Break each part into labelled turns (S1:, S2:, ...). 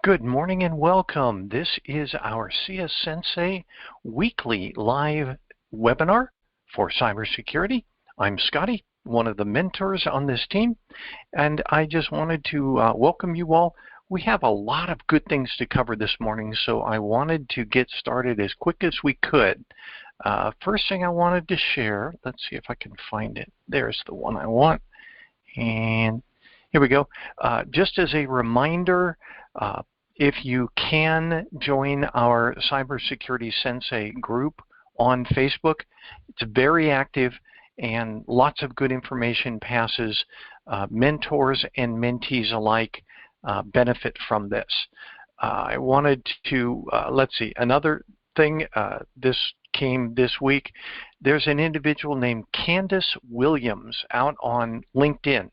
S1: Good morning and welcome. This is our CS-Sensei weekly live webinar for cybersecurity. I'm Scotty, one of the mentors on this team, and I just wanted to welcome you all. We have a lot of good things to cover this morning, so I wanted to get started as quick as we could. First thing I wanted to share, let's see if I can find it. There's the one I want, and here we go. Just as a reminder, if you can join our Cybersecurity Sensei group on Facebook, it's very active and lots of good information passes. Mentors and mentees alike benefit from this. I wanted to, let's see, another thing, this came this week. There's an individual named Candace Williams out on LinkedIn,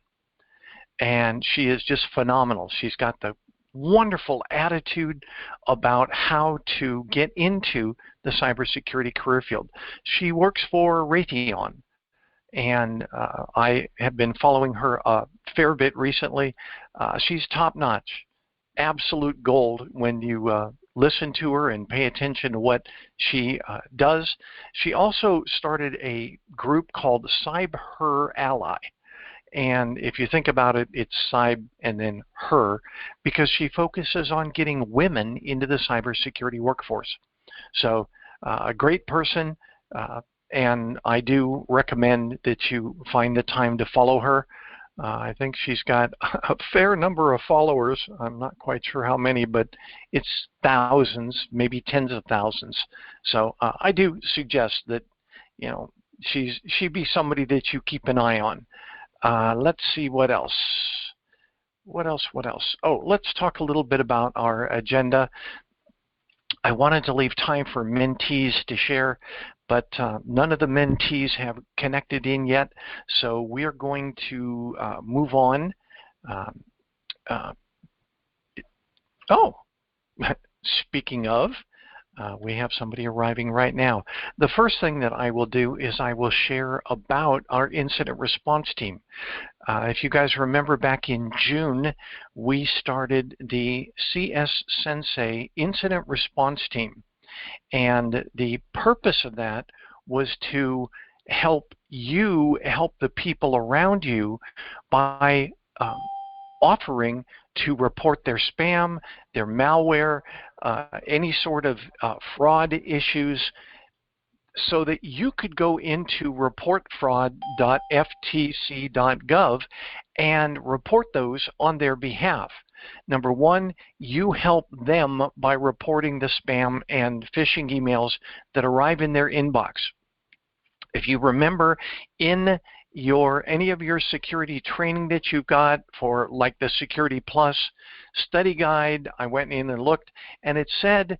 S1: and she is just phenomenal. She's got the wonderful attitude about how to get into the cybersecurity career field. She works for Raytheon, and I have been following her a fair bit recently. She's top-notch, absolute gold when you listen to her and pay attention to what she does. She also started a group called Cyber Ally. And if you think about it, it's cyber and then her, because she focuses on getting women into the cybersecurity workforce. So a great person, and I do recommend that you find the time to follow her. I think she's got a fair number of followers. I'm not quite sure how many, but it's thousands, maybe tens of thousands. So I do suggest that, you know, she'd be somebody that you keep an eye on. Let's see what else. What else? Oh, let's talk a little bit about our agenda. I wanted to leave time for mentees to share, but none of the mentees have connected in yet, so we are going to move on. Oh, speaking of, we have somebody arriving right now. The first thing that I will do is I will share about our incident response team. If you guys remember, back in June, we started the CS-Sensei incident response team. And the purpose of that was to help you help the people around you by offering to report their spam, their malware, any sort of fraud issues, so that you could go into reportfraud.ftc.gov and report those on their behalf. Number one, you help them by reporting the spam and phishing emails that arrive in their inbox. If you remember, in any of your security training that you got for, like, the Security Plus study guide, I went in and looked, and it said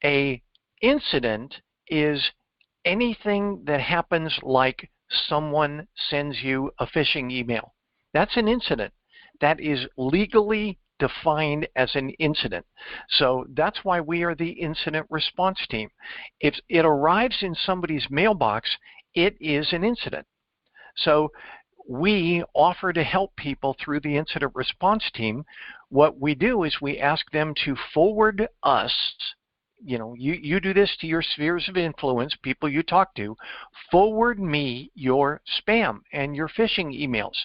S1: a incident is anything that happens like someone sends you a phishing email. That's an incident. That is legally defined as an incident. So that's why we are the incident response team. If it arrives in somebody's mailbox, it is an incident. So we offer to help people through the incident response team. What we do is we ask them to forward us, you do this to your spheres of influence, people you talk to, forward me your spam and your phishing emails,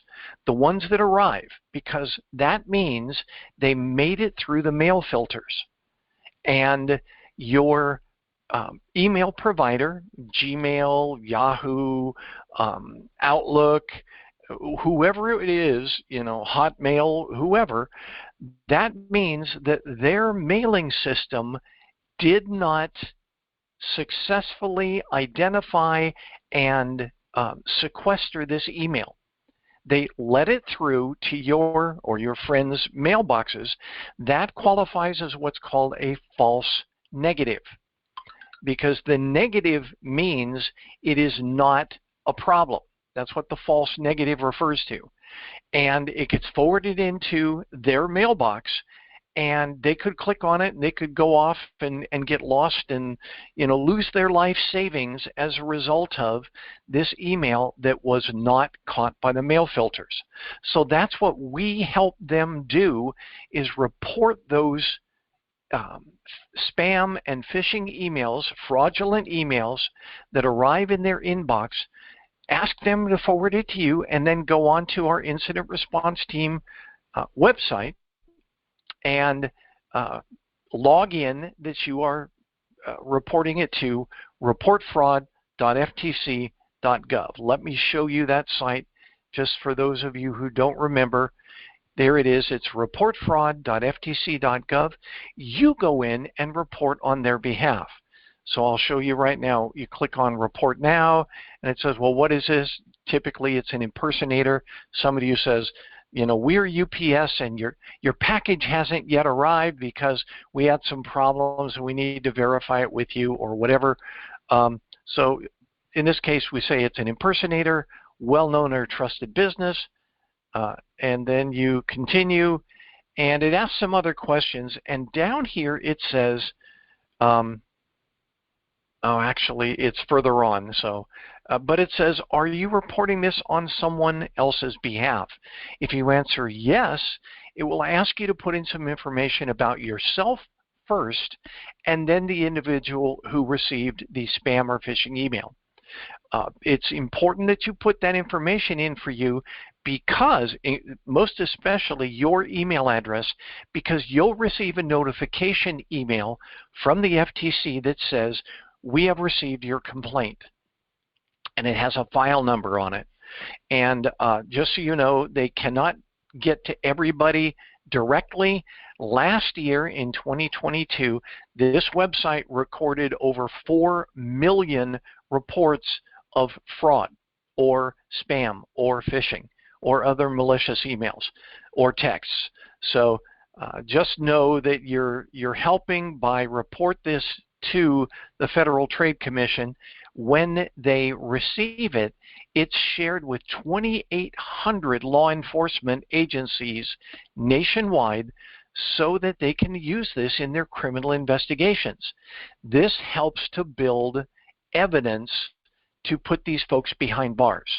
S1: the ones that arrive, because that means they made it through the mail filters. And your email provider, Gmail, Yahoo, Outlook, whoever it is, Hotmail, whoever, that means that their mailing system did not successfully identify and sequester this email. They let it through to your or your friends' mailboxes. That qualifies as what's called a false negative, because the negative means it is not a problem. That's what the false negative refers to. And it gets forwarded into their mailbox, and they could click on it and they could go off and get lost and lose their life savings as a result of this email that was not caught by the mail filters. So that's what we help them do, is report those spam and phishing emails, fraudulent emails that arrive in their inbox, ask them to forward it to you, and then go on to our incident response team website and log in that you are reporting it to reportfraud.ftc.gov. Let me show you that site just for those of you who don't remember. There it is. It's reportfraud.ftc.gov. You go in and report on their behalf. So I'll show you right now. You click on Report Now, and it says, well, what is this? Typically, it's an impersonator. Somebody who says, you know, we're UPS, and your package hasn't yet arrived because we had some problems and we need to verify it with you or whatever. So in this case, we say it's an impersonator, well-known or trusted business. And then you continue, and it asks some other questions. And down here it says, oh, actually, it's further on. So, but it says, are you reporting this on someone else's behalf? If you answer yes, it will ask you to put in some information about yourself first, and then the individual who received the spam or phishing email. It's important that you put that information in for you, because, most especially your email address, because you'll receive a notification email from the FTC that says, we have received your complaint. And it has a file number on it. And just so you know, they cannot get to everybody directly. Last year in 2022, this website recorded over 4 million reports of fraud or spam or phishing or other malicious emails or texts. So just know that you're helping by report this to the Federal Trade Commission. When they receive it, it's shared with 2,800 law enforcement agencies nationwide so that they can use this in their criminal investigations. This helps to build evidence to put these folks behind bars.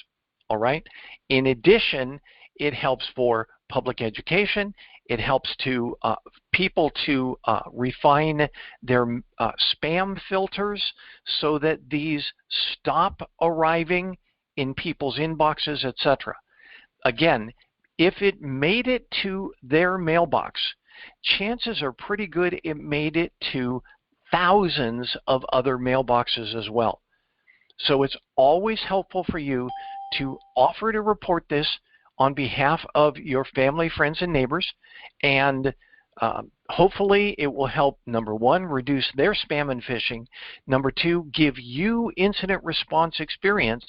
S1: All right. In addition, it helps for public education. It helps to people to refine their spam filters so that these stop arriving in people's inboxes, etc. Again, if it made it to their mailbox, chances are pretty good it made it to thousands of other mailboxes as well. So it's always helpful for you to offer to report this on behalf of your family, friends, and neighbors, and hopefully it will help, number one, reduce their spam and phishing, number two, give you incident response experience,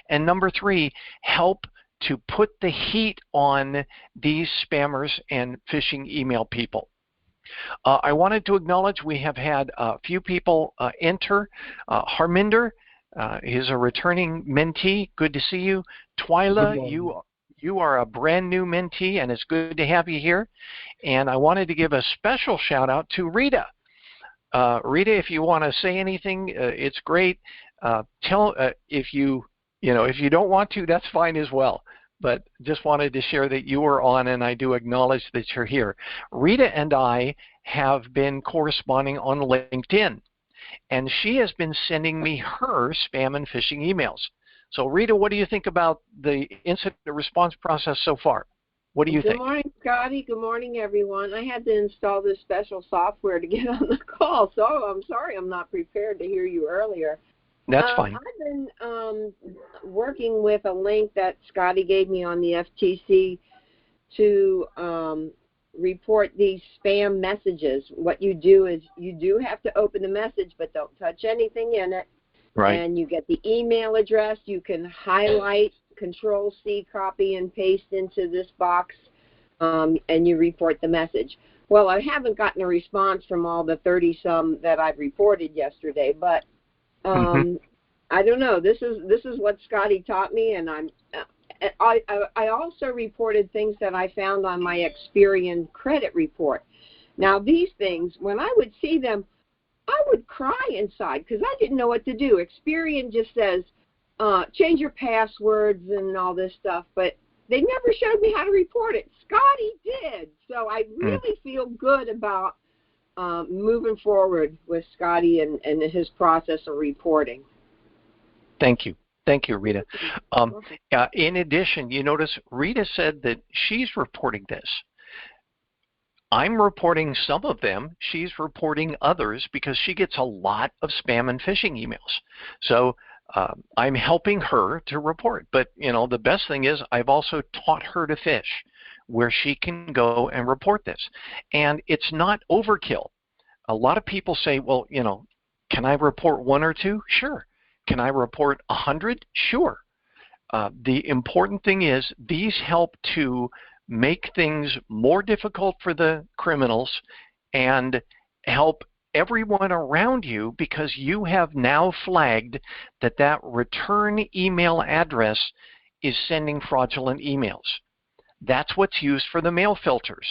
S1: and number three, help to put the heat on these spammers and phishing email people. I wanted to acknowledge we have had a few people enter. Harminder, he's a returning mentee. Good to see you. Twyla, you are a brand new mentee, and it's good to have you here. And I wanted to give a special shout out to Rita. Rita, if you want to say anything, it's great. If you don't want to, that's fine as well. But just wanted to share that you were on, and I do acknowledge that you're here. Rita and I have been corresponding on LinkedIn, and she has been sending me her spam and phishing emails. So, Rita, what do you think about the incident response process so far? What do you think?
S2: Good morning, Scotty. Good morning, everyone. I had to install this special software to get on the call, so I'm sorry I'm not prepared to hear you earlier.
S1: That's fine.
S2: I've been working with a link that Scotty gave me on the FTC to report these spam messages. What you do is you do have to open the message, but don't touch anything in it.
S1: Right.
S2: And you get the email address. You can highlight, Control-C, copy and paste into this box, and you report the message. Well, I haven't gotten a response from all the 30-some that I've reported yesterday, but I don't know. This is what Scotty taught me, and I also reported things that I found on my Experian credit report. Now, these things, when I would see them, I would cry inside because I didn't know what to do. Experian just says, change your passwords and all this stuff, but they never showed me how to report it. Scotty did. So I really feel good about moving forward with Scotty and his process of reporting.
S1: Thank you. Thank you, Rita. In addition, you notice Rita said that she's reporting this. I'm reporting some of them. She's reporting others because she gets a lot of spam and phishing emails. So I'm helping her to report. But, you know, the best thing is I've also taught her to fish where she can go and report this. And it's not overkill. A lot of people say, well, you know, can I report 1 or 2? Sure. Can I report 100? Sure. The important thing is these help to make things more difficult for the criminals and help everyone around you, because you have now flagged that that return email address is sending fraudulent emails. That's what's used for the mail filters.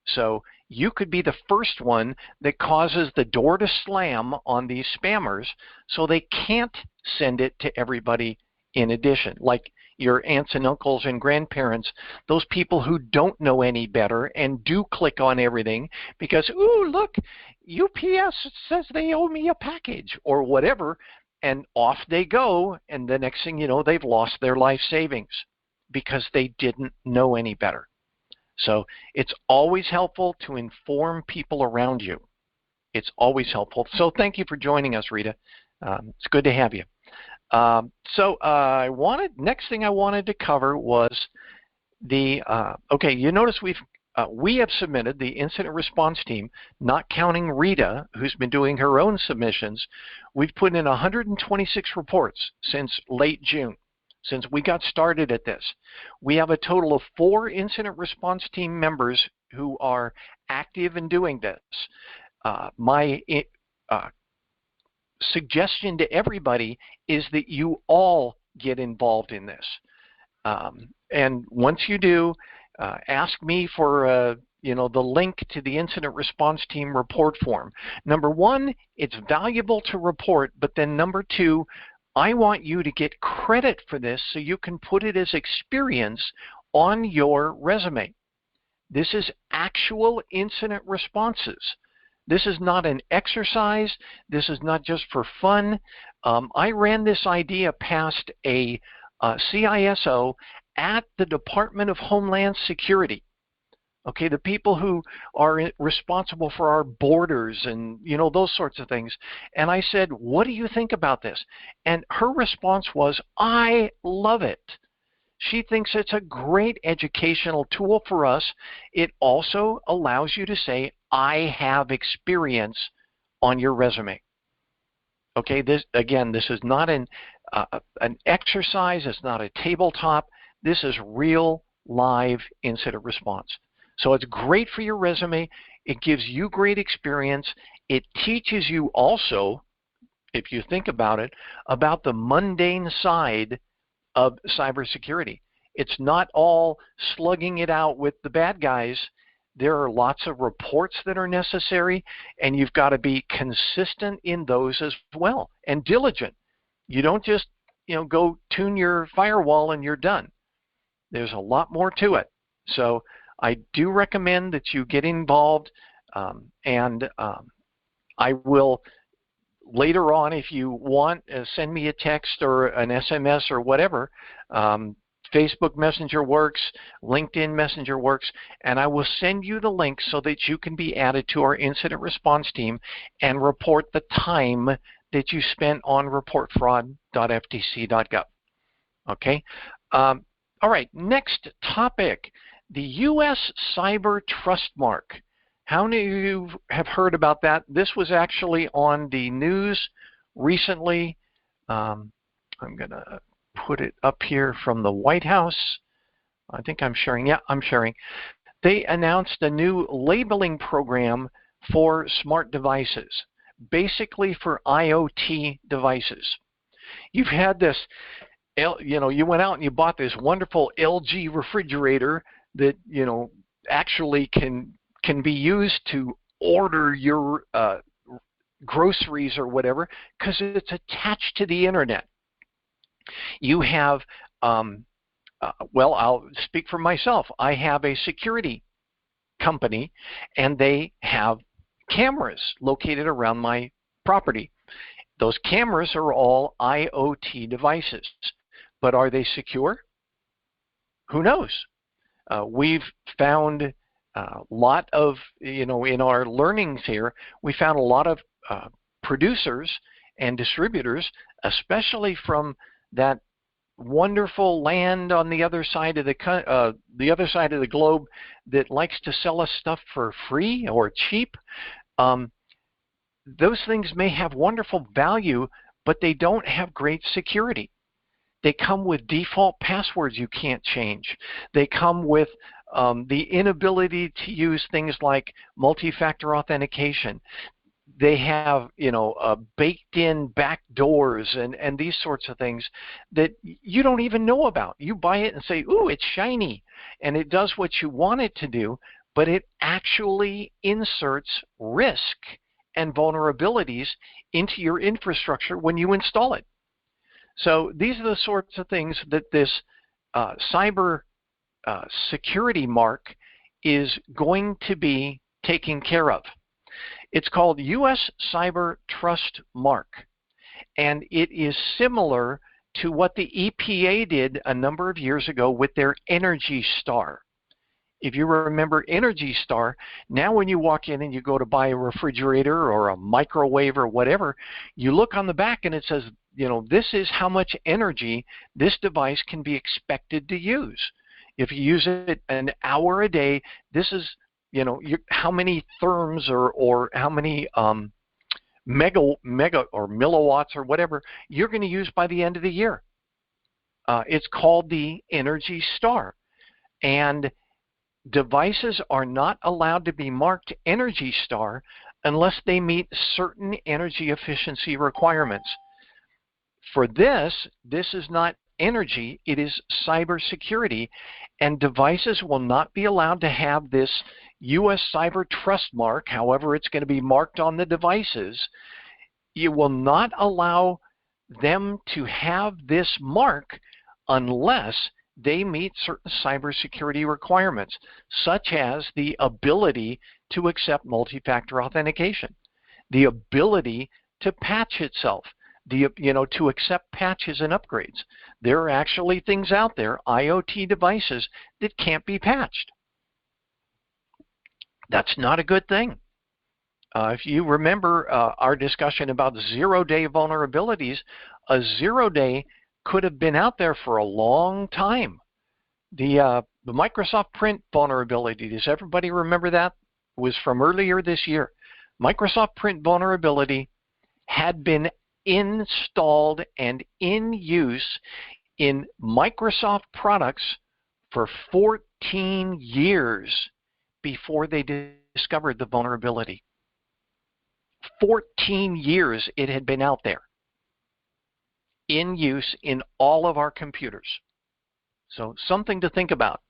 S1: So you could be the first one that causes the door to slam on these spammers so they can't send it to everybody in addition, like your aunts and uncles and grandparents, those people who don't know any better and do click on everything because, ooh, look, UPS says they owe me a package or whatever, and off they go, and the next thing you know, they've lost their life savings because they didn't know any better. So it's always helpful to inform people around you. It's always helpful. So thank you for joining us, Rita. It's good to have you. Next thing I wanted to cover was the, okay, you notice we have submitted, the incident response team, not counting Rita, who's been doing her own submissions, we've put in 126 reports since late June. Since we got started at this, we have a total of 4 incident response team members who are active in doing this. My suggestion to everybody is that you all get involved in this. And once you do, ask me for the link to the incident response team report form. Number 1, it's valuable to report, but then number 2, I want you to get credit for this so you can put it as experience on your resume. This is actual incident responses. This is not an exercise. This is not just for fun. I ran this idea past a CISO at the Department of Homeland Security. Okay, the people who are responsible for our borders and, you know, those sorts of things. And I said, what do you think about this? And her response was, I love it. She thinks it's a great educational tool for us. It also allows you to say, I have experience on your resume. Okay, this is not an exercise. It's not a tabletop. This is real live incident response. So it's great for your resume. It gives you great experience. It teaches you also, if you think about it, about the mundane side of cybersecurity. It's not all slugging it out with the bad guys. There are lots of reports that are necessary, and you've got to be consistent in those as well and diligent. You don't just, go tune your firewall and you're done. There's a lot more to it. So I do recommend that you get involved, and I will later on, if you want, send me a text or an SMS or whatever. Facebook Messenger works, LinkedIn Messenger works, and I will send you the link so that you can be added to our incident response team and report the time that you spent on reportfraud.ftc.gov. Okay? All right, next topic, the U.S. Cyber Trust Mark. How many of you have heard about that? This was actually on the news recently. I'm going to put it up here from the White House. I think I'm sharing. Yeah, I'm sharing. They announced a new labeling program for smart devices, basically for IoT devices. You've had this, you went out and you bought this wonderful LG refrigerator that, actually can be used to order your groceries or whatever because it's attached to the internet. You have, well, I'll speak for myself. I have a security company, and they have cameras located around my property. Those cameras are all IoT devices, but are they secure? Who knows? We've found a lot of, in our learnings here, we found a lot of producers and distributors, especially from that wonderful land on the other side of the globe that likes to sell us stuff for free or cheap. Those things may have wonderful value, but they don't have great security. They come with default passwords you can't change. They come with the inability to use things like multi-factor authentication. They have, baked-in back doors and these sorts of things that you don't even know about. You buy it and say, ooh, it's shiny, and it does what you want it to do, but it actually inserts risk and vulnerabilities into your infrastructure when you install it. So these are the sorts of things that this cyber security mark is going to be taking care of. It's called U.S. Cyber Trust Mark, and it is similar to what the EPA did a number of years ago with their Energy Star. If you remember Energy Star, now when you walk in and you go to buy a refrigerator or a microwave or whatever, you look on the back and it says, this is how much energy this device can be expected to use. If you use it an hour a day, this is, how many therms or how many mega or milliwatts or whatever you're going to use by the end of the year. It's called the Energy Star. And devices are not allowed to be marked Energy Star unless they meet certain energy efficiency requirements. For this is not energy, it is cybersecurity, and devices will not be allowed to have this U.S. Cyber Trust Mark, however it's going to be marked on the devices. You will not allow them to have this mark unless they meet certain cybersecurity requirements, such as the ability to accept multi-factor authentication, the ability to patch itself, to accept patches and upgrades. There are actually things out there, IoT devices, that can't be patched. That's not a good thing. If you remember our discussion about zero-day vulnerabilities, a zero-day could have been out there for a long time. The Microsoft Print vulnerability, does everybody remember that? It was from earlier this year. Microsoft Print vulnerability had been installed and in use in Microsoft products for 14 years before they discovered the vulnerability. 14 years it had been out there in use in all of our computers. So something to think about.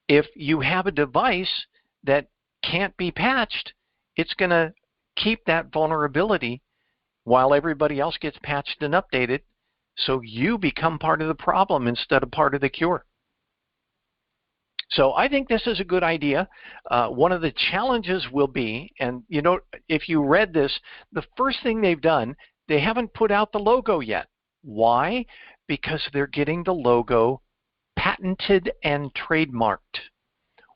S1: If you have a device that can't be patched, it's going to keep that vulnerability while everybody else gets patched and updated, so you become part of the problem instead of part of the cure. So I think this is a good idea. One of the challenges will be, and if you read this, the first thing they've done, they haven't put out the logo yet. Why? Because they're getting the logo patented and trademarked.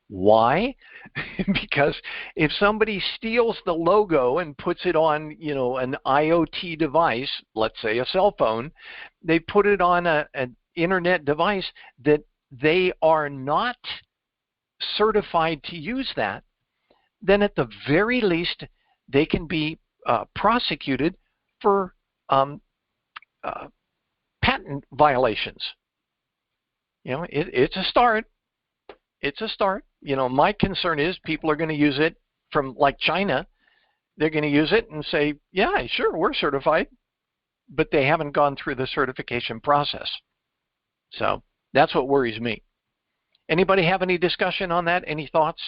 S1: Why? Because if somebody steals the logo and puts it on, an IoT device, let's say a cell phone, they put it on an internet device that they are not certified to use that, then at the very least they can be prosecuted for patent violations. It's a start. It's a start. My concern is people are going to use it from like China. They're going to use it and say, yeah, sure, we're certified, but they haven't gone through the certification process. So that's what worries me. Anybody have any discussion on that? Any thoughts?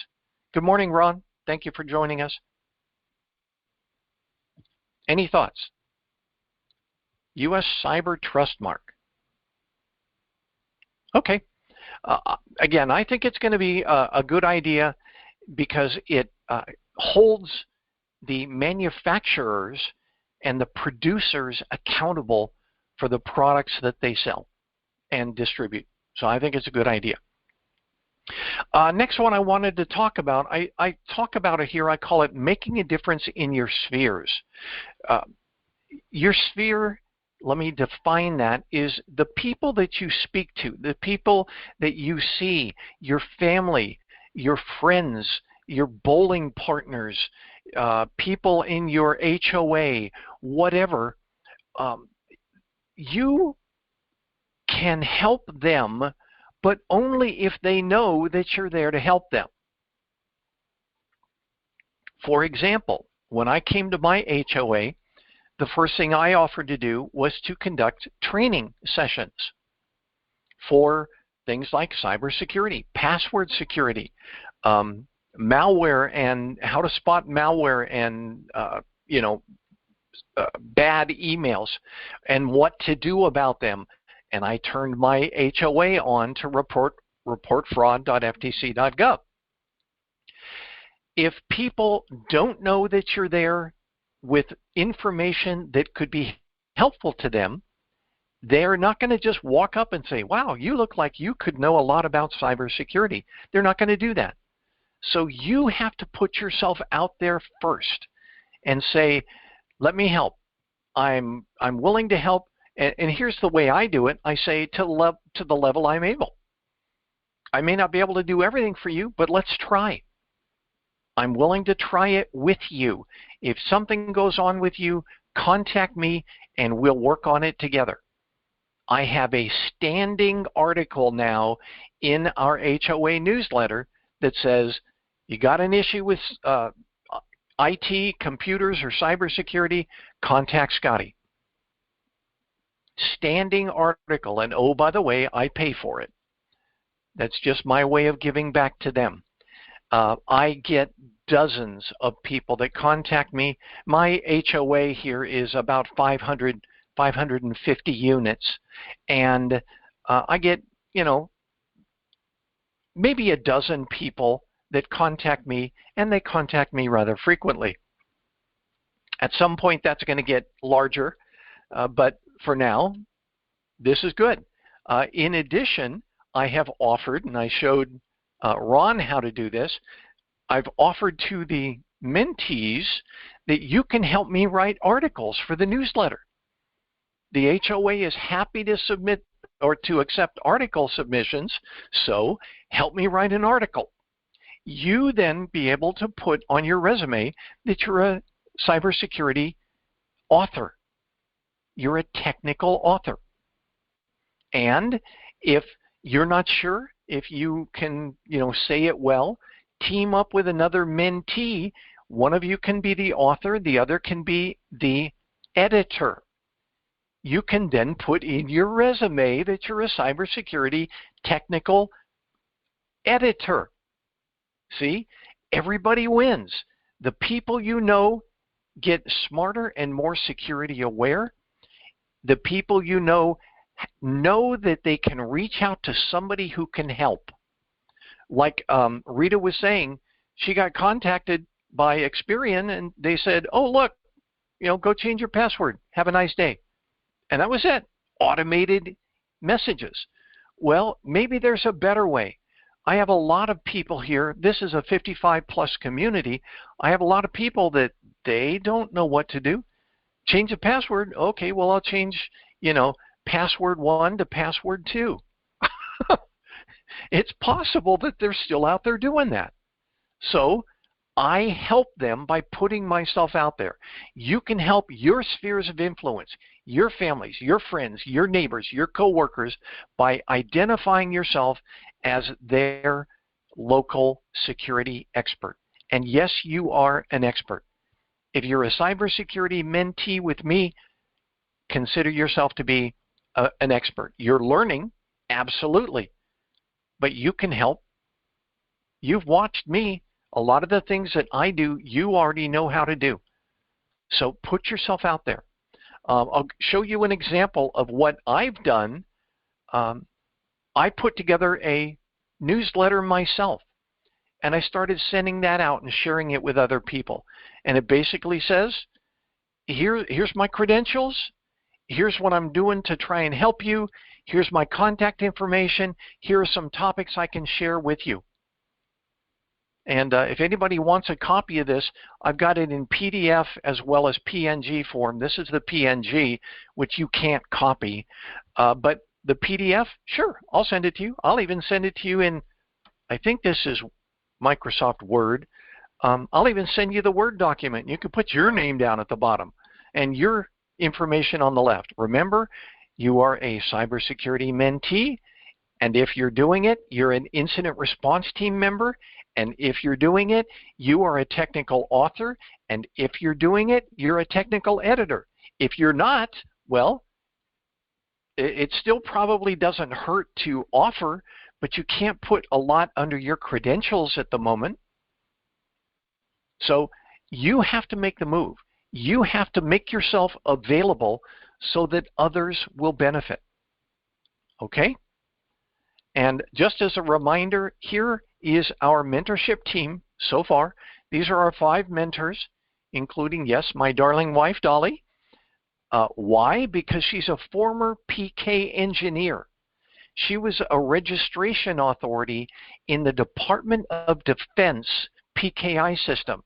S1: Good morning, Ron. Thank you for joining us. Any thoughts? U.S. Cyber Trust Mark. Okay. Again, I think it's going to be a good idea because it holds the manufacturers and the producers accountable for the products that they sell and distribute. So I think it's a good idea. Next one I wanted to talk about, I talk about it here, I call it making a difference in your spheres. Your sphere, let me define that, is the people that you speak to, the people that you see, your family, your friends, your bowling partners, people in your HOA, whatever. You can help them, but only if they know that you're there to help them. For example, when I came to my HOA, the first thing I offered to do was to conduct training sessions for things like cybersecurity, password security, malware, and how to spot malware and bad emails and what to do about them. And I turned my HOA on to reportfraud.ftc.gov. If people don't know that you're there with information that could be helpful to them, they're not going to just walk up and say, wow, you look like you could know a lot about cybersecurity. They're not going to do that. So you have to put yourself out there first and say, let me help. I'm willing to help. And here's the way I do it. I say to the level I'm able. I may not be able to do everything for you, but let's try. I'm willing to try it with you. If something goes on with you, contact me and we'll work on it together. I have a standing article now in our HOA newsletter that says, you got an issue with IT, computers, or cybersecurity, contact Scotty. Standing article, and oh, by the way, I pay for it. That's just my way of giving back to them. I get dozens of people that contact me. My HOA here is about 550 units, and I get, maybe a dozen people that contact me, and they contact me rather frequently. At some point, that's going to get larger, but for now, this is good. In addition, I have offered, and I showed Ron how to do this, I've offered to the mentees that you can help me write articles for the newsletter. The HOA is happy to submit or to accept article submissions, so help me write an article. You then be able to put on your resume that you're a cybersecurity author. You're a technical author. And if you're not sure if you can, say it well, team up with another mentee. One of you can be the author, the other can be the editor. You can then put in your resume that you're a cybersecurity technical editor. See, everybody wins. The people you know get smarter and more security aware. The people you know that they can reach out to somebody who can help. Like Rita was saying, she got contacted by Experian and they said, oh, look, go change your password. Have a nice day. And that was it. Automated messages. Well, maybe there's a better way. I have a lot of people here. This is a 55-plus community. I have a lot of people that they don't know what to do. Change the password. Okay, well, I'll change, password 1 to password 2. It's possible that they're still out there doing that. So I help them by putting myself out there. You can help your spheres of influence, your families, your friends, your neighbors, your coworkers by identifying yourself as their local security expert. And yes, you are an expert. If you're a cybersecurity mentee with me, consider yourself to be an expert. You're learning, absolutely, but you can help. You've watched me. A lot of the things that I do, you already know how to do. So put yourself out there. I'll show you an example of what I've done. I put together a newsletter myself. and I started sending that out and sharing it with other people. And it basically says, here's my credentials. Here's what I'm doing to try and help you. Here's my contact information. Here are some topics I can share with you. And if anybody wants a copy of this, I've got it in PDF as well as PNG form. This is the PNG, which you can't copy. But the PDF, sure, I'll send it to you. I'll even send it to you in, I think this is Microsoft Word. I'll even send you the Word document. You can put your name down at the bottom and your information on the left. Remember, you are a cybersecurity mentee, and if you're doing it, you're an incident response team member, and if you're doing it, you are a technical author, and if you're doing it, you're a technical editor. If you're not, well, it still probably doesn't hurt to offer, but you can't put a lot under your credentials at the moment. So you have to make the move. You have to make yourself available so that others will benefit. Okay? And just as a reminder, here is our mentorship team so far. These are our 5 mentors, including, yes, my darling wife, Dolly. Why? Because she's a former PK engineer. She was a registration authority in the Department of Defense PKI system.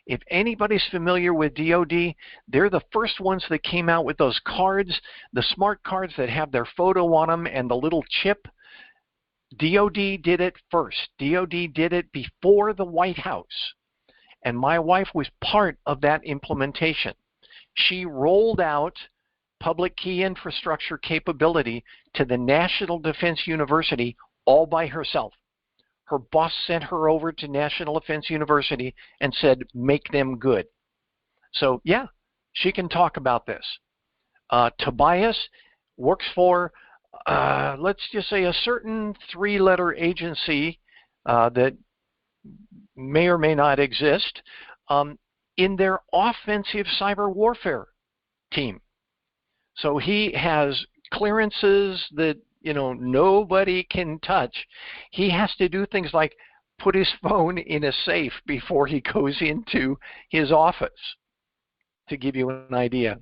S1: If anybody's familiar with DoD, they're the first ones that came out with those cards, the smart cards that have their photo on them and the little chip. DoD did it first. DoD did it before the White House. And my wife was part of that implementation. She rolled out public key infrastructure capability to the National Defense University all by herself. Her boss sent her over to National Defense University and said, make them good. So yeah, she can talk about this. Tobias works for, let's just say, a certain 3-letter agency that may or may not exist in their offensive cyber warfare team. So he has clearances that nobody can touch. He has to do things like put his phone in a safe before he goes into his office, to give you an idea.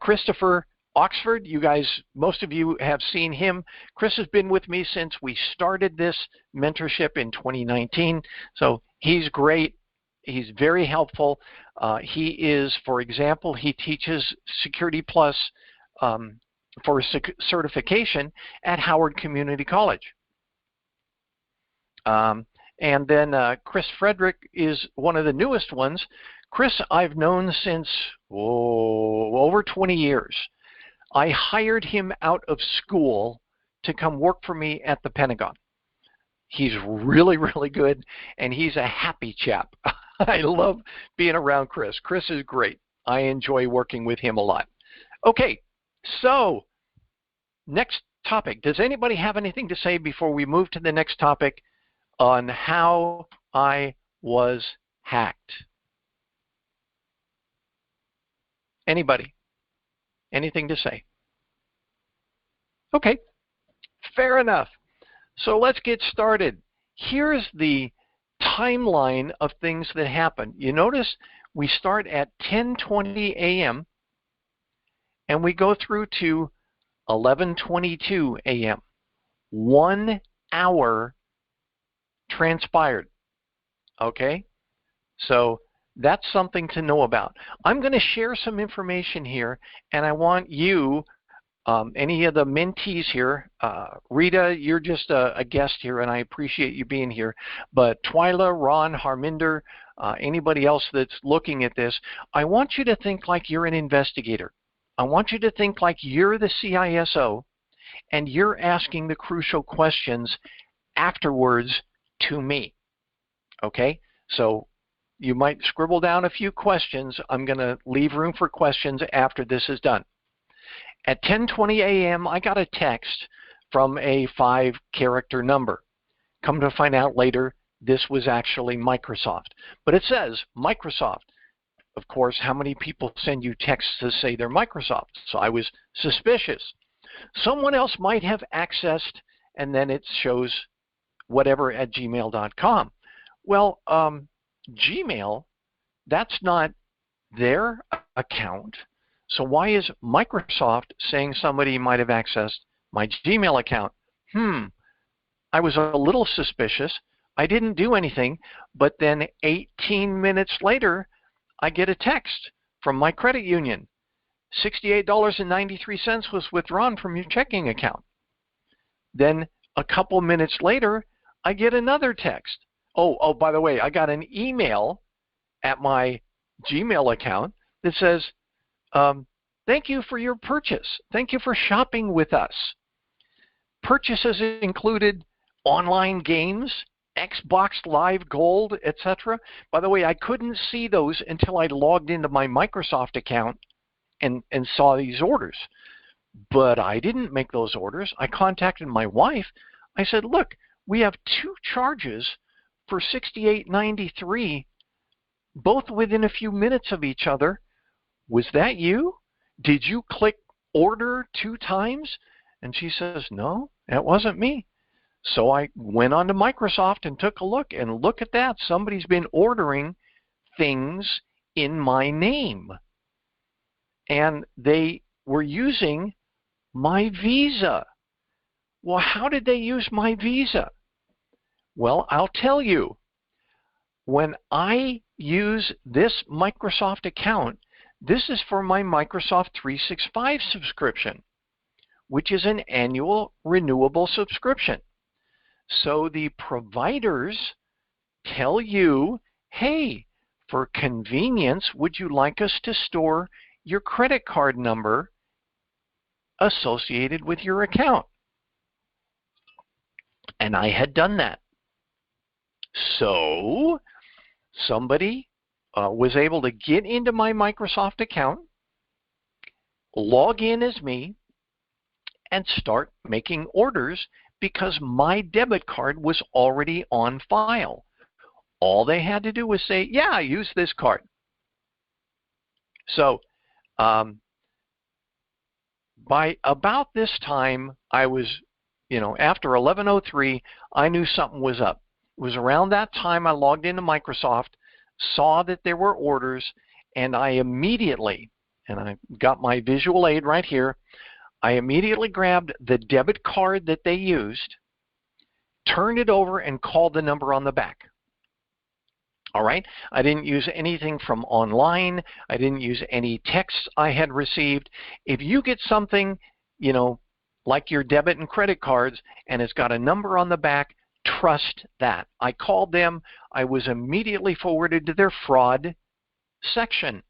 S1: Christopher Oxford, you guys, most of you have seen him. Chris has been with me since we started this mentorship in 2019. So he's great. He's very helpful. He is, for example, he teaches Security Plus for certification at Howard Community College. And then Chris Frederick is one of the newest ones. Chris I've known since over 20 years. I hired him out of school to come work for me at the Pentagon. He's really, really good, and he's a happy chap. I love being around Chris. Chris is great. I enjoy working with him a lot. Okay, so next topic. Does anybody have anything to say before we move to the next topic on how I was hacked? Anybody? Anything to say? Okay, fair enough. So let's get started. Here's the timeline of things that happen. You notice we start at 10:20 a.m. and we go through to 11:22 a.m. 1 hour transpired. Okay? So that's something to know about. I'm going to share some information here, and I want you, any of the mentees here, Rita, you're just a guest here, and I appreciate you being here, but Twyla, Ron, Harminder, anybody else that's looking at this, I want you to think like you're an investigator. I want you to think like you're the CISO, and you're asking the crucial questions afterwards to me. Okay? So you might scribble down a few questions. I'm going to leave room for questions after this is done. At 10:20 a.m., I got a text from a 5-character number. Come to find out later, this was actually Microsoft. But it says Microsoft. Of course, how many people send you texts to say they're Microsoft? So I was suspicious. Someone else might have accessed, and then it shows whatever at gmail.com. Well, Gmail, that's not their account. So why is Microsoft saying somebody might have accessed my Gmail account? I was a little suspicious. I didn't do anything, but then 18 minutes later, I get a text from my credit union. $68.93 was withdrawn from your checking account. Then a couple minutes later, I get another text. Oh, by the way, I got an email at my Gmail account that says, thank you for your purchase. Thank you for shopping with us. Purchases included online games, Xbox Live Gold, etc. By the way, I couldn't see those until I logged into my Microsoft account and saw these orders. But I didn't make those orders. I contacted my wife. I said, look, we have two charges for $68.93, both within a few minutes of each other. Was that you? Did you click order 2 times? And she says, no, that wasn't me. So I went on to Microsoft and took a look, and look at that. Somebody's been ordering things in my name. And they were using my Visa. Well, how did they use my Visa? Well, I'll tell you. When I use this Microsoft account, this is for my Microsoft 365 subscription, which is an annual renewable subscription. So the providers tell you, hey, for convenience, would you like us to store your credit card number associated with your account? And I had done that. So somebody was able to get into my Microsoft account, log in as me, and start making orders because my debit card was already on file. All they had to do was say, yeah, use this card. So by about this time, I was, after 11:03, I knew something was up. It was around that time I logged into Microsoft, saw that there were orders, and I immediately, and I got my visual aid right here, I immediately grabbed the debit card that they used, turned it over, and called the number on the back. All right? I didn't use anything from online. I didn't use any texts I had received. If you get something, like your debit and credit cards, and it's got a number on the back, trust that. I called them. I was immediately forwarded to their fraud section.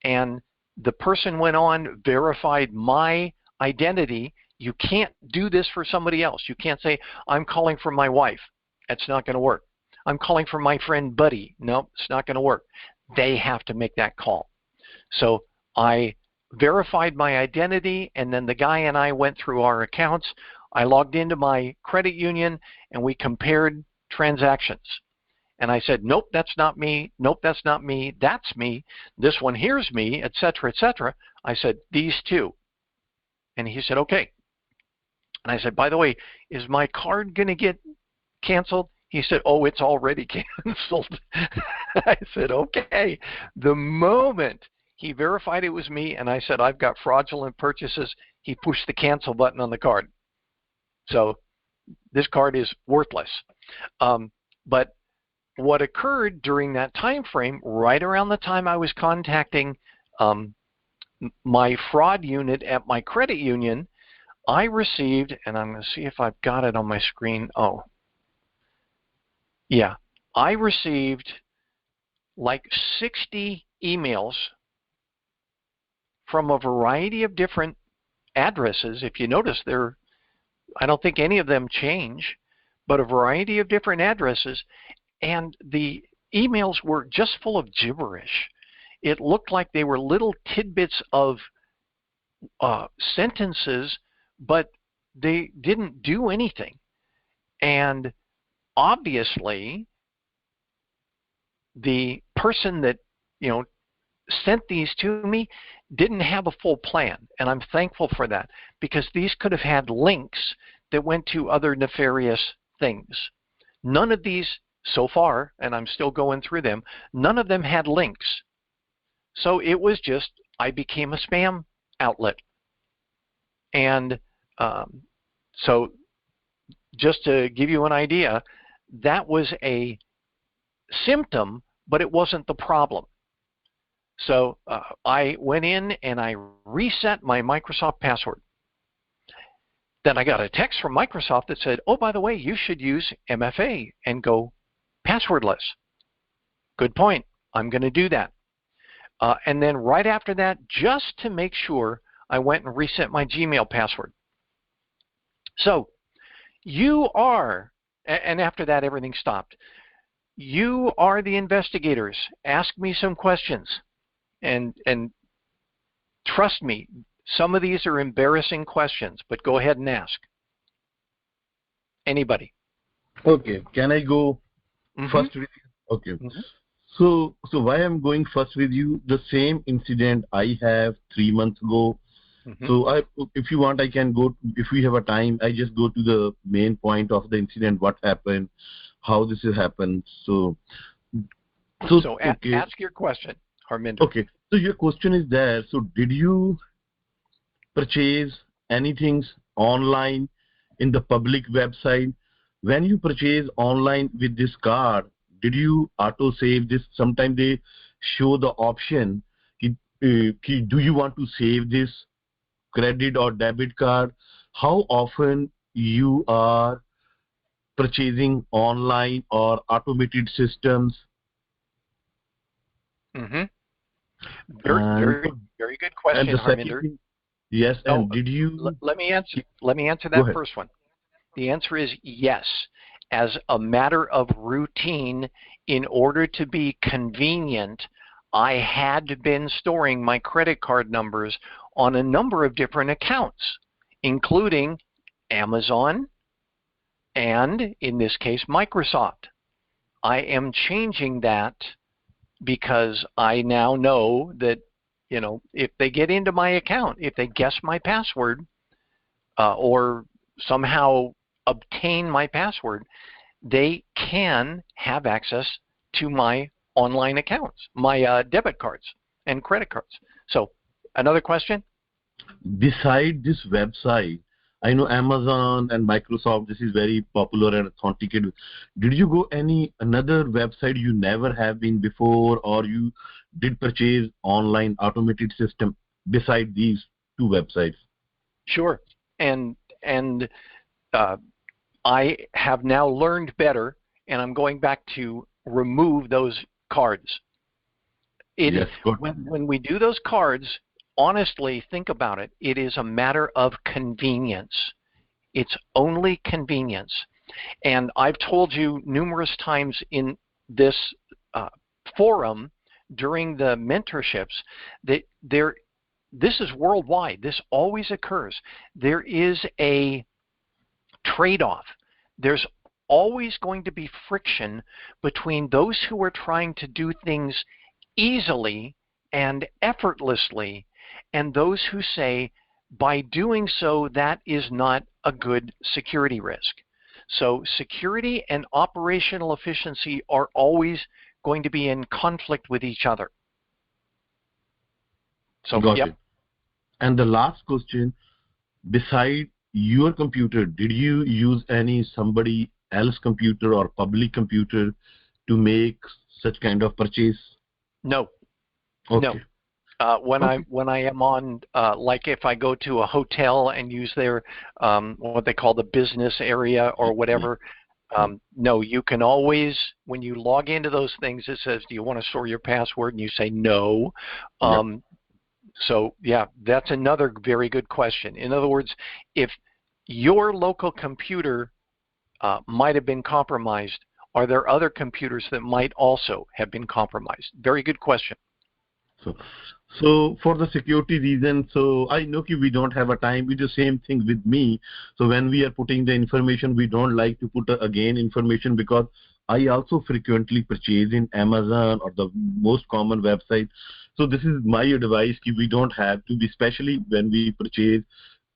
S1: And the person went on, verified my identity. You can't do this for somebody else. You can't say, I'm calling for my wife. That's not going to work. I'm calling for my friend Buddy. No, it's not going to work. They have to make that call. So I verified my identity, and then the guy and I went through our accounts. I logged into my credit union, and we compared transactions. And I said, nope, that's not me. Nope, that's not me. That's me. This one here's me, etc., etc. I said, these two. And he said, okay. And I said, by the way, is my card going to get canceled? He said, oh, it's already canceled. I said, okay. The moment he verified it was me and I said, I've got fraudulent purchases, he pushed the cancel button on the card. So this card is worthless. But what occurred during that time frame, right around the time I was contacting my fraud unit at my credit union, I received, and I'm going to see if I've got it on my screen. Oh, yeah. I received like 60 emails from a variety of different addresses. If you notice, I don't think any of them change, but a variety of different addresses, and the emails were just full of gibberish. It looked like they were little tidbits of sentences, but they didn't do anything. And obviously, the person that sent these to me didn't have a full plan, and I'm thankful for that, because these could have had links that went to other nefarious things. None of these so far, and I'm still going through them, none of them had links. So it was just, I became a spam outlet. And so just to give you an idea, that was a symptom, but it wasn't the problem. So I went in and I reset my Microsoft password. Then I got a text from Microsoft that said, oh, by the way, you should use MFA and go passwordless. Good point. I'm going to do that. And then right after that, just to make sure, I went and reset my Gmail password. So you are, and after that, everything stopped. You are the investigators. Ask me some questions. And trust me, some of these are embarrassing questions, but go ahead and ask. Anybody?
S3: Okay, can I go first with you? Okay. So why I'm going first with you, the same incident I have 3 months ago. So if you want, I can go, if we have a time, I just go to the main point of the incident, what happened, how this has happened. So okay.
S1: Ask your question, Harminder.
S3: Okay, so your question is there. So did you purchase anything online in the public website? When you purchase online with this card, did you auto save this? Sometimes they show the option, do you want to save this credit or debit card? How often you are purchasing online or automated systems?
S1: Very good question,
S3: and the
S1: Harminder.
S3: Thing, yes, and did you?
S1: Let me answer that first one. The answer is yes. As a matter of routine, in order to be convenient, I had been storing my credit card numbers on a number of different accounts, including Amazon and, in this case, Microsoft. I am changing that because I now know that, if they get into my account, if they guess my password or somehow obtain my password, they can have access to my online accounts, my debit cards and credit cards. So, another question?
S3: Beside this website, I know Amazon and Microsoft, this is very popular and authenticated. Did you go another website you never have been before, or you did purchase online automated system beside these two websites?
S1: Sure. And I have now learned better, and I'm going back to remove those cards.
S3: Yes,
S1: when we do those cards, honestly, think about it. It is a matter of convenience. It's only convenience. And I've told you numerous times in this forum during the mentorships that this is worldwide. This always occurs. There is a trade-off. There's always going to be friction between those who are trying to do things easily and effortlessly and those who say, by doing so, that is not a good security risk. So security and operational efficiency are always going to be in conflict with each other. So,
S3: got it. And the last question, beside your computer, did you use somebody else computer or public computer to make such kind of purchase?
S1: No.
S3: Okay.
S1: No. When I am on, like if I go to a hotel and use their what they call the business area or whatever, no, you can always, when you log into those things, it says, do you want to store your password? And you say no. So yeah, that's another very good question. In other words, if your local computer might have been compromised, are there other computers that might also have been compromised? Very good question.
S3: So for the security reason, so I know we don't have a time. We do the same thing with me. So when we are putting the information, we don't like to put again information, because I also frequently purchase in Amazon or the most common website. So this is my advice, we don't have to, especially when we purchase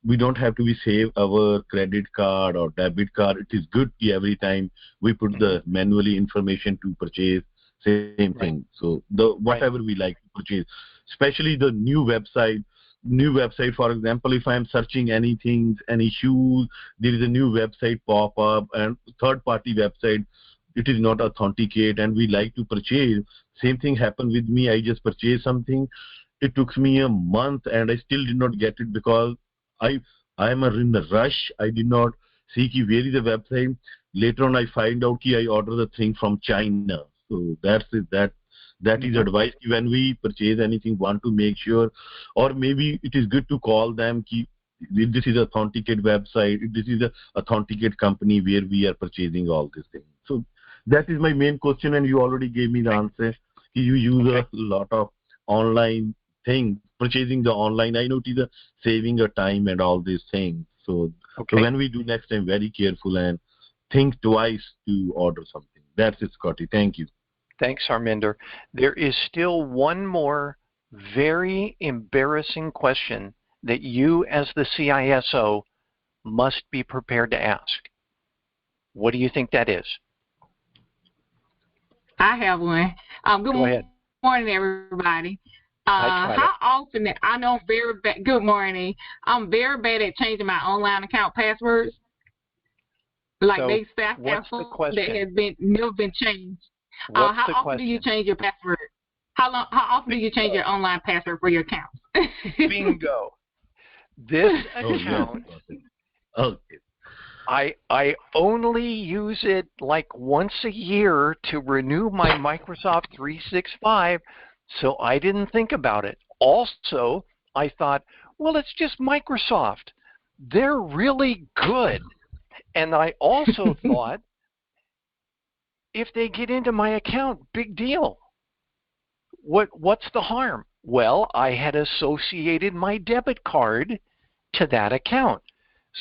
S3: we don't have to be save our credit card or debit card. It is good every time we put the manually information to purchase same thing. So the whatever we like to purchase, especially the new website. New website, for example, if I'm searching anything, any shoes, there is a new website pop up, and third-party website, it is not authenticate, and we like to purchase. Same thing happened with me. I just purchased something. It took me a month, and I still did not get it because I am in a rush. I did not see where is the website. Later on, I find out I ordered the thing from China. So that's it. That is advice. When we purchase anything, want to make sure, or maybe it is good to call them. This is authenticate website. This is a authenticate company where we are purchasing all these things. So that is my main question, and you already gave me the answer. You use a lot of online things, purchasing the online. I know it is a saving your time and all these things. So, so when we do next time, very careful and think twice to order something. That's it, Scotty. Thank you.
S1: Thanks, Harminder. There is still one more very embarrassing question that you as the CISO must be prepared to ask. What do you think that is?
S4: I have one. Good morning, everybody. How often, I know I'm very bad, good morning. I'm very bad at changing my online account passwords. Like
S1: so
S4: they staff password that has never been changed. How often do you change your password? How often do you change your online password for your account?
S1: Bingo. This account, I only use it like once a year to renew my Microsoft 365, so I didn't think about it. Also, I thought, well, it's just Microsoft. They're really good. And I also thought, if they get into my account, big deal. What's the harm? Well, I had associated my debit card to that account.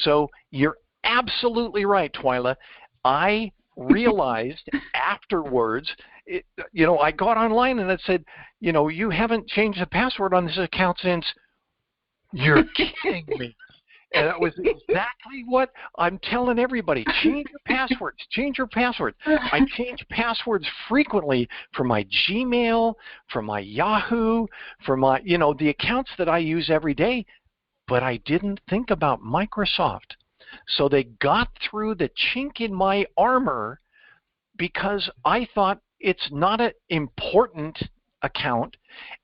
S1: So you're absolutely right, Twyla. I realized afterwards, I got online and it said, you haven't changed the password on this account since. You're kidding me. And that was exactly what I'm telling everybody. Change your passwords. Change your passwords. I change passwords frequently for my Gmail, for my Yahoo, for my, the accounts that I use every day. But I didn't think about Microsoft. So they got through the chink in my armor because I thought it's not an important account.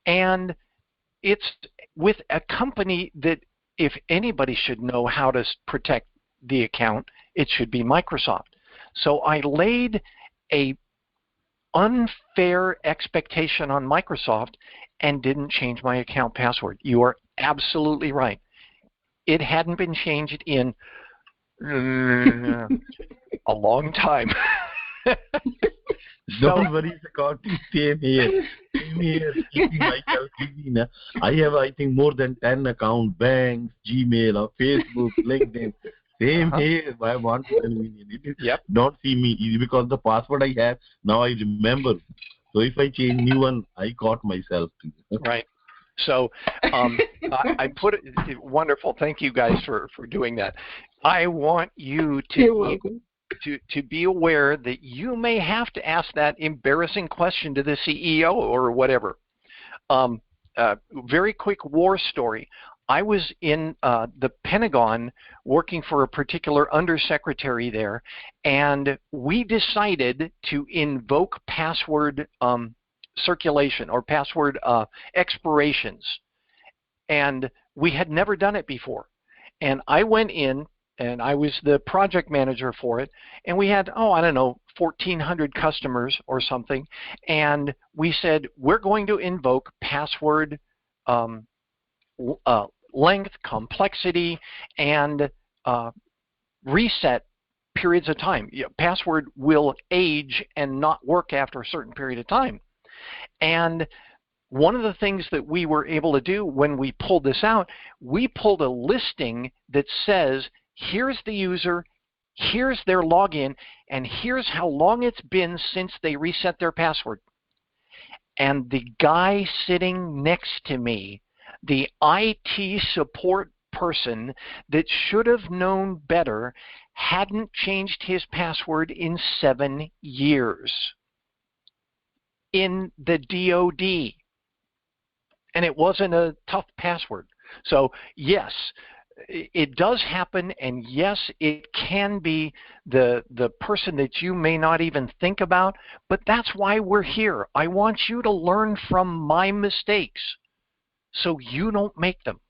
S1: And it's with a company that, if anybody should know how to protect the account, it should be Microsoft. So I laid a unfair expectation on Microsoft and didn't change my account password. You are absolutely right. It hadn't been changed in a long time.
S3: Don't worry, Scotty. Same here. Same here. Keeping myself clean. I have, I think, more than 10 accounts, banks, Gmail, or Facebook, LinkedIn. Same here. I want to convenient. Don't see me easy because the password I have, now I remember. So if I change new one, I caught myself.
S1: Right. So I put it, wonderful. Thank you guys for doing that. I want you to be aware that you may have to ask that embarrassing question to the CEO or whatever. Very quick war story. I was in the Pentagon working for a particular undersecretary there, and we decided to invoke password circulation or password expirations. And we had never done it before. And I went in, and I was the project manager for it, and we had, 1,400 customers or something, and we said, we're going to invoke password length, complexity, and reset periods of time. Password will age and not work after a certain period of time. And one of the things that we were able to do when we pulled this out, we pulled a listing that says, here's the user, here's their login, and here's how long it's been since they reset their password. And the guy sitting next to me, the IT support person that should have known better hadn't changed his password in 7 years in the DoD. And it wasn't a tough password. So yes, it does happen, and yes, it can be the person that you may not even think about, but that's why we're here. I want you to learn from my mistakes so you don't make them.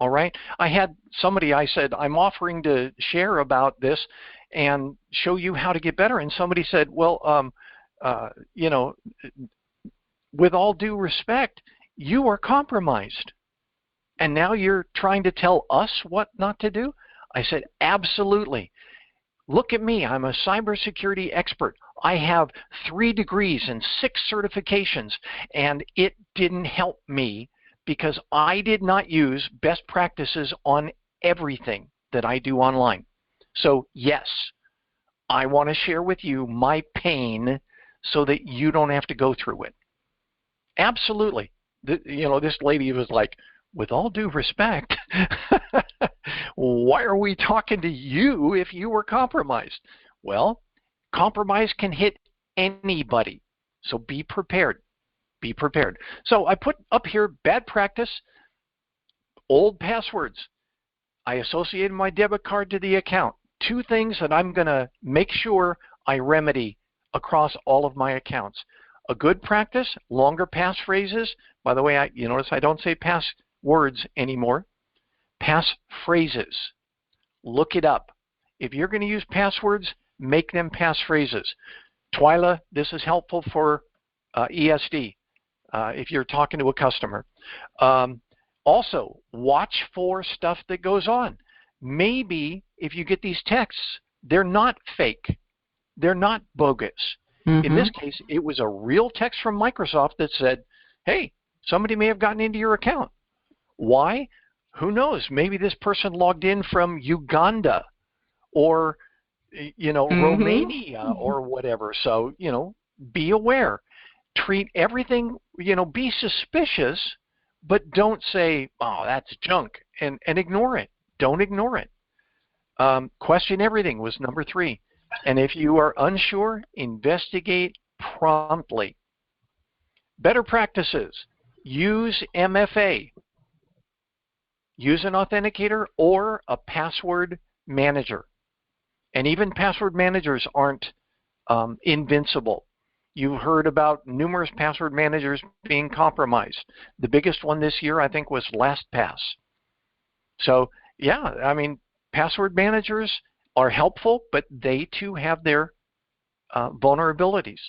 S1: All right? I had somebody, I said, I'm offering to share about this and show you how to get better, and somebody said, well, you know, with all due respect, you are compromised. And now you're trying to tell us what not to do? I said, absolutely. Look at me. I'm a cybersecurity expert. I have 3 degrees and 6 certifications, and it didn't help me because I did not use best practices on everything that I do online. So yes, I want to share with you my pain so that you don't have to go through it. Absolutely. You know, this lady was like, with all due respect, why are we talking to you if you were compromised? Well, compromise can hit anybody, so be prepared. Be prepared. So I put up here bad practice, old passwords. I associated my debit card to the account. 2 things that I'm going to make sure I remedy across all of my accounts. A good practice, longer passphrases. By the way, you notice I don't say passwords anymore. Passphrases. Look it up. If you're going to use passwords, make them passphrases. Twyla, this is helpful for ESD if you're talking to a customer. Also, watch for stuff that goes on. Maybe if you get these texts, they're not fake. They're not bogus. In this case, it was a real text from Microsoft that said, hey, somebody may have gotten into your account. Why? Who knows? Maybe this person logged in from Uganda or, you know, Romania or whatever. So, you know, be aware. Treat everything, you know, be suspicious, but don't say, oh, that's junk, and ignore it. Don't ignore it. Question everything was number 3. And if you are unsure, investigate promptly. Better practices. Use MFA. Use an authenticator or a password manager. And even password managers aren't invincible. You've heard about numerous password managers being compromised. The biggest one this year, I think, was LastPass. So, yeah, I mean, password managers are helpful, but they too have their vulnerabilities.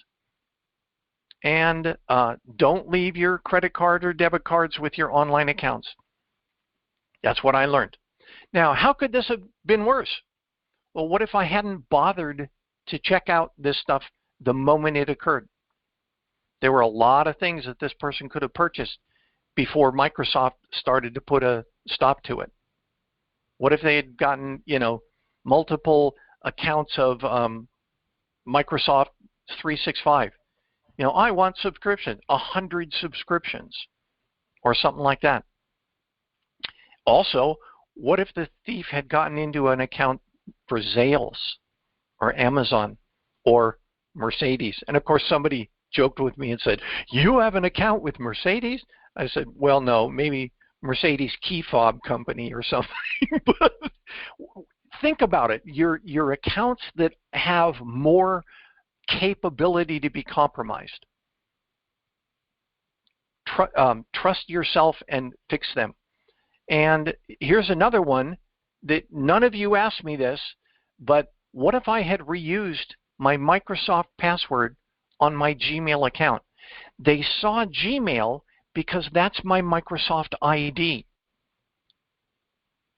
S1: And don't leave your credit card or debit cards with your online accounts. That's what I learned. Now, how could this have been worse? Well, what if I hadn't bothered to check out this stuff the moment it occurred? There were a lot of things that this person could have purchased before Microsoft started to put a stop to it. What if they had gotten, you know, multiple accounts of Microsoft 365? You know, I want subscription, 100 subscriptions or something like that. Also, what if the thief had gotten into an account for Zales or Amazon or Mercedes? And of course, somebody joked with me and said, you have an account with Mercedes? I said, well, no, maybe Mercedes key fob company or something. But think about it. Your accounts that have more capability to be compromised. Trust yourself and fix them. And here's another one that none of you asked me this, but what if I had reused my Microsoft password on my Gmail account? They saw Gmail because that's my Microsoft ID.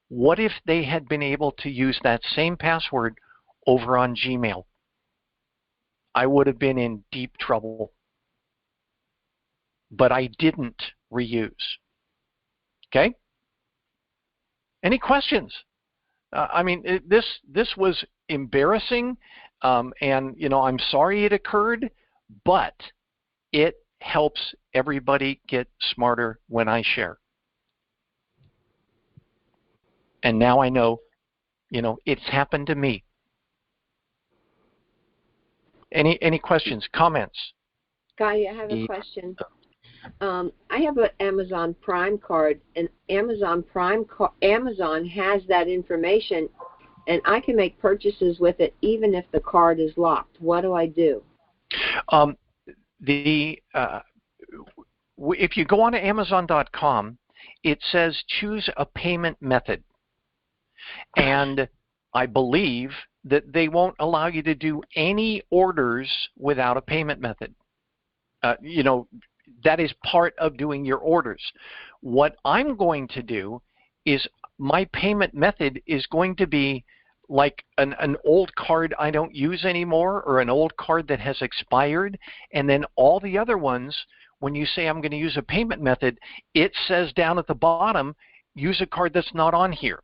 S1: What if they had been able to use that same password over on Gmail? I would have been in deep trouble. But I didn't reuse. Okay? Any questions? I mean, this was embarrassing, and you know, I'm sorry it occurred, but it helps everybody get smarter when I share. And now I know, it's happened to me. Any questions, comments?
S2: Guy, I have a question. I have an Amazon Prime card, and Amazon has that information, and I can make purchases with it even if the card is locked. What do I do?
S1: If you go on to Amazon.com, it says choose a payment method, and I believe that they won't allow you to do any orders without a payment method. That is part of doing your orders. What I'm going to do is my payment method is going to be like an old card I don't use anymore, or an old card that has expired, and then all the other ones, when you say I'm going to use a payment method, it says down at the bottom, use a card that's not on here.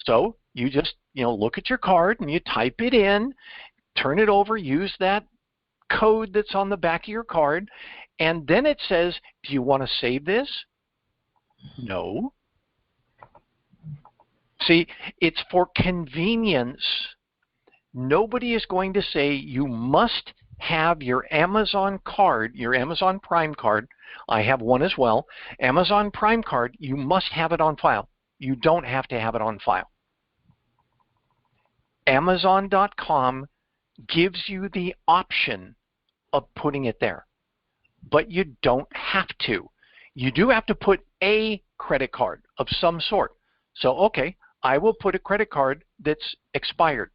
S1: So you just look at your card and you type it in, turn it over, use that code that's on the back of your card, and then it says, do you want to save this? No. See, it's for convenience. Nobody is going to say you must have your Amazon card, your Amazon Prime card. I have one as well. Amazon Prime card, you must have it on file. You don't have to have it on file. Amazon.com gives you the option of putting it there, but you don't have to. You do have to put a credit card of some sort. So, okay, I will put a credit card that's expired.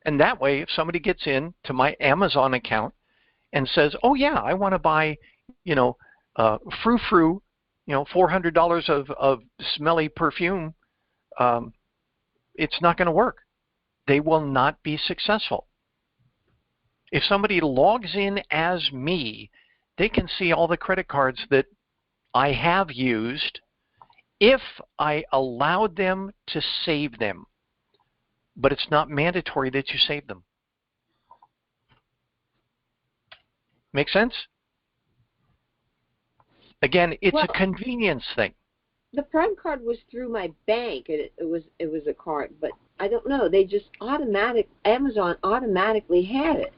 S1: And that way, if somebody gets in to my Amazon account and says, oh yeah, I want to buy, frou-frou, $400 of smelly perfume, it's not going to work. They will not be successful. If somebody logs in as me, they can see all the credit cards that I have used if I allowed them to save them. But it's not mandatory that you save them. Make sense? Again, it's a convenience thing.
S2: The Prime card was through my bank, and it was a card, but I don't know. They just Amazon automatically had it.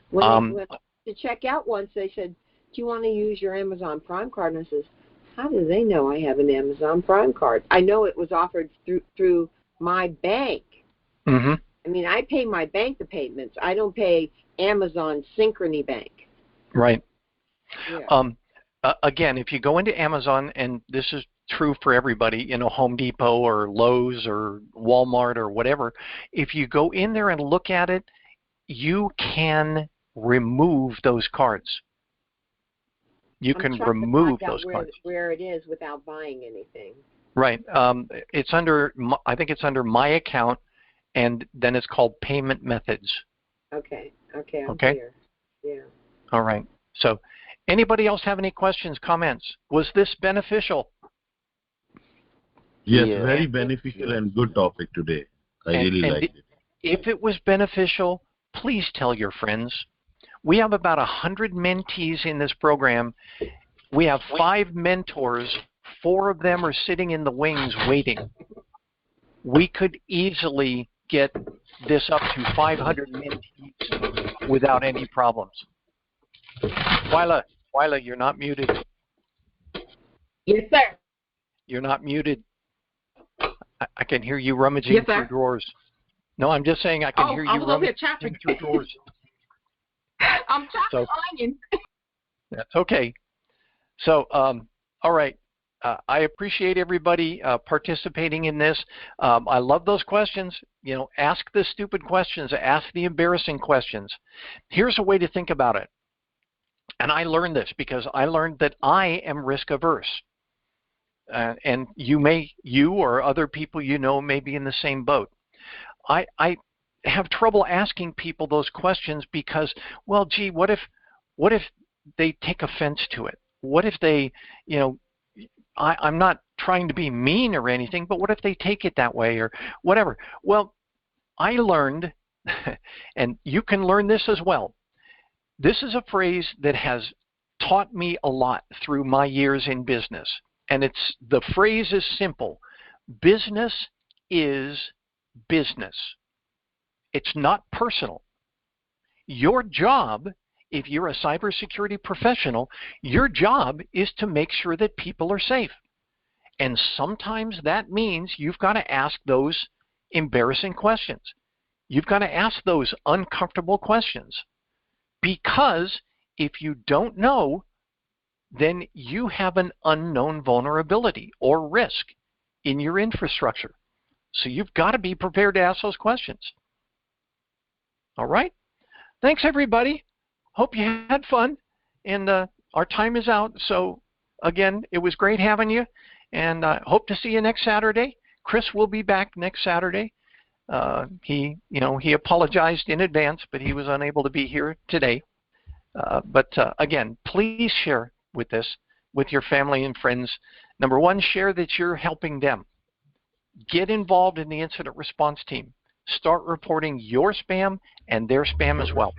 S2: When I went to check out once, they said, do you want to use your Amazon Prime card? And I says, how do they know I have an Amazon Prime card? I know it was offered through my bank.
S1: Mm-hmm.
S2: I mean, I pay my bank the payments. I don't pay Amazon Synchrony Bank.
S1: Right.
S2: Yeah.
S1: Again, if you go into Amazon, and this is true for everybody, Home Depot or Lowe's or Walmart or whatever, if you go in there and look at it, you can remove those cards. You can remove those cards.
S2: Where it is without buying anything.
S1: Right. It's under, I think it's under My Account, and then it's called Payment Methods.
S2: Okay. I'm here. Yeah.
S1: All right. So, anybody else have any questions, comments? Was this beneficial?
S3: Yes, very beneficial and good topic today. I really liked it.
S1: If it was beneficial, please tell your friends. We have about 100 mentees in this program. We have 5 mentors. 4 of them are sitting in the wings waiting. We could easily get this up to 500 mentees without any problems. Twyla, you're not muted.
S2: Yes, sir.
S1: You're not muted. I can hear you rummaging through drawers. No, I'm just saying I can hear you rummaging through drawers.
S4: I'm chopping onions.
S1: That's okay. So, all right. I appreciate everybody participating in this. I love those questions. Ask the stupid questions. Ask the embarrassing questions. Here's a way to think about it. And I learned this because I learned that I am risk averse. And you or other people may be in the same boat. I have trouble asking people those questions because, well, gee, what if they take offense to it? What if they, I'm not trying to be mean or anything, but what if they take it that way or whatever? Well, I learned, and you can learn this as well. This is a phrase that has taught me a lot through my years in business. And the phrase is simple. Business is business. It's not personal. Your job, if you're a cybersecurity professional, your job is to make sure that people are safe. And sometimes that means you've got to ask those embarrassing questions. You've got to ask those uncomfortable questions. Because if you don't know, then you have an unknown vulnerability or risk in your infrastructure. So you've got to be prepared to ask those questions. All right? Thanks, everybody. Hope you had fun. And our time is out. So, again, it was great having you. And I hope to see you next Saturday. Chris will be back next Saturday. He apologized in advance, but he was unable to be here today. But again, please share with this with your family and friends. Number one, share that you're helping them. Get involved in the incident response team. Start reporting your spam and their spam as well.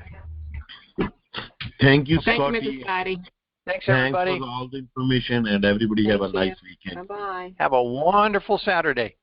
S3: Thank you,
S4: Thank
S3: Scotty.
S4: you, Mr. Scotty.
S1: Thanks, everybody.
S3: Thanks for all the information, and everybody have a nice weekend.
S2: Bye-bye.
S1: Have a wonderful Saturday.